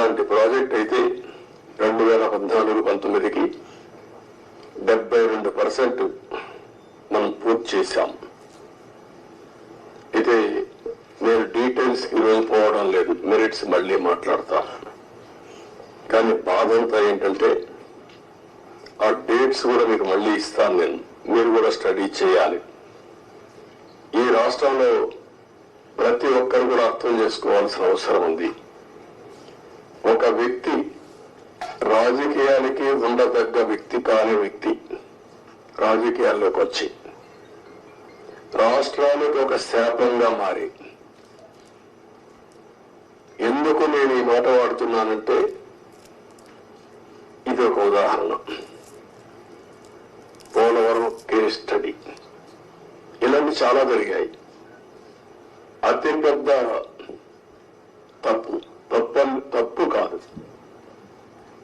అలాంటి ప్రాజెక్ట్ అయితే 2014-19కి 72% మనం పూర్తి చేశాం. అయితే నేను డీటెయిల్స్ కి వెళ్ళిపోవడం లేదు, మెరిట్స్ మళ్ళీ మాట్లాడతాం. కానీ బాధ అంతా ఏంటంటే ఆ డేట్స్ కూడా మీకు మళ్ళీ ఇస్తాను నేను, మీరు కూడా స్టడీ చేయాలి. ఈ రాష్ట్రంలో ప్రతి ఒక్కరు కూడా అర్థం చేసుకోవాల్సిన అవసరం ఉంది. ఒక వ్యక్తి రాజకీయాలకి ఉండదగ్గ వ్యక్తి కాని వ్యక్తి రాజకీయాల్లోకి వచ్చి రాష్ట్రానికి ఒక శాపంగా మారి, ఎందుకు నేను ఈ మాట వాడుతున్నానంటే ఇది ఒక ఉదాహరణ. పోలవరం కేస్ స్టడీ ఇలాంటి చాలా జరిగాయి. అతిపెద్ద తప్పు కాదు,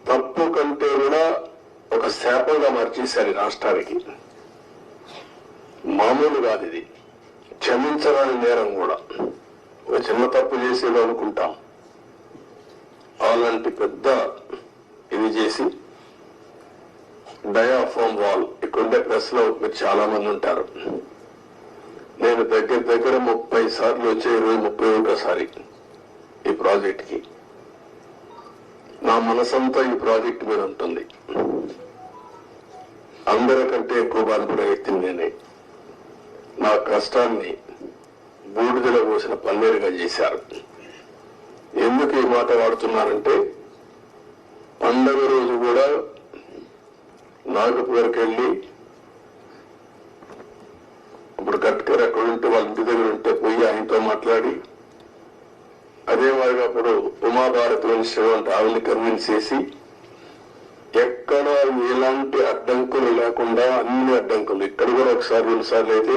తప్పు కంటే కూడా ఒక శాపంగా మార్చేశారు రాష్ట్రానికి. మామూలు కాదు ఇది, క్షమించరాని నేరం కూడా. ఒక చిన్న తప్పు చేసేదో అనుకుంటాం, అలాంటి పెద్ద ఇది చేసి డయాఫామ్ వాల్, ఇక్కడుండే ప్రెస్ లో మీరు చాలా మంది ఉంటారు. నేను దగ్గర 30 సార్లు వచ్చే 31సారి ఈ ప్రాజెక్ట్ కి. నా మనసంతా ఈ ప్రాజెక్ట్ మీద ఉంటుంది. అందరికంటే ఎక్కువ బాధపడే వ్యక్తిని నేనే. నా కష్టాన్ని బూడిదలో పోసిన పన్నీరుగా చేశారు. ఎందుకు ఈ మాట వాడుతున్నానంటే, పండగ రోజు కూడా నాగపూర్కి వెళ్ళి, ఇప్పుడు గట్కర్ ఎక్కడ ఉంటే వాళ్ళ ఇంటి దగ్గర ఉంటే పోయి ఆయనతో మాట్లాడి, అదే వారిగా అప్పుడు ఉమాభారతి మినిస్టర్ అంటే ఆవిడని కన్విన్స్ చేసి, ఎక్కడ ఎలాంటి అడ్డంకులు లేకుండా అన్ని అడ్డంకులు, ఇక్కడ కూడా ఒకసారి 2 సార్లు అయితే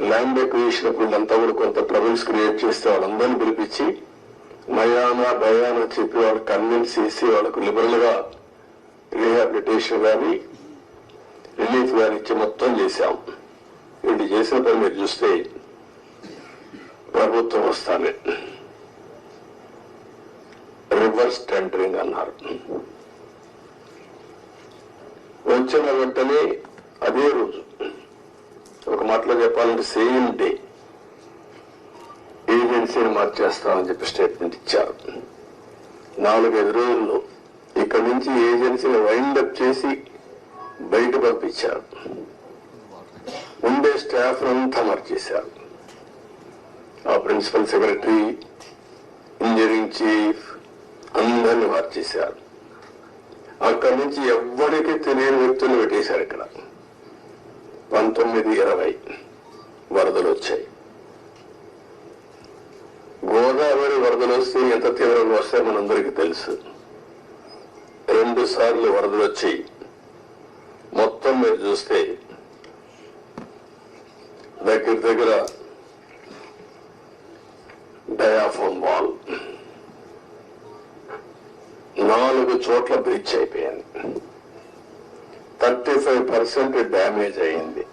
ల్యాండ్ ఎక్విజిషన్ అప్పుడు అంతా కూడా కొంత ట్రబుల్స్ క్రియేట్ చేస్తే వాళ్ళందరినీ పిలిపించి నయానా భయానా చెప్పి వాళ్ళకి కన్విన్స్ చేసి వాళ్ళకు లిబరల్ గా రీహాబిలిటేషన్ కానీ రిలీఫ్ కానీ ఇచ్చి మొత్తం చేశాం. వీటి చేసిన పని మీరు చూస్తే ప్రభుత్వం వస్తానే రివర్స్ టెండరింగ్ అన్నారు. వచ్చిన వెంటనే అదే రోజు, ఒక మాటలో చెప్పాలంటే సేమ్ డే ఏజెన్సీని మార్చేస్తామని చెప్పి స్టేట్మెంట్ ఇచ్చారు. 4-5 రోజుల్లో ఇక్కడి నుంచి ఏజెన్సీని వైండప్ చేసి బయట పంపించారు. ఉండే స్టాఫ్ అంతా మార్చేశారు. ఆ ప్రిన్సిపల్ సెక్రటరీ, ఇంజనీరింగ్ చీఫ్ అందరినీ మార్చేశారు. అక్కడి నుంచి ఎవ్వరికీ తెలియని వ్యక్తులు పెట్టేశారు. ఇక్కడ 19-20 వరదలు వచ్చాయి. గోదావరి వరదలు వస్తే ఎంత తీవ్రంగా వస్తాయో మనందరికీ తెలుసు. 2 సార్లు వరదలు వచ్చి మొత్తం మీరు చూస్తే దగ్గర డయాఫామ్ వాల్ 4 చోట్ల బ్రీచ్ అయిపోయింది. 35% డ్యామేజ్ అయింది.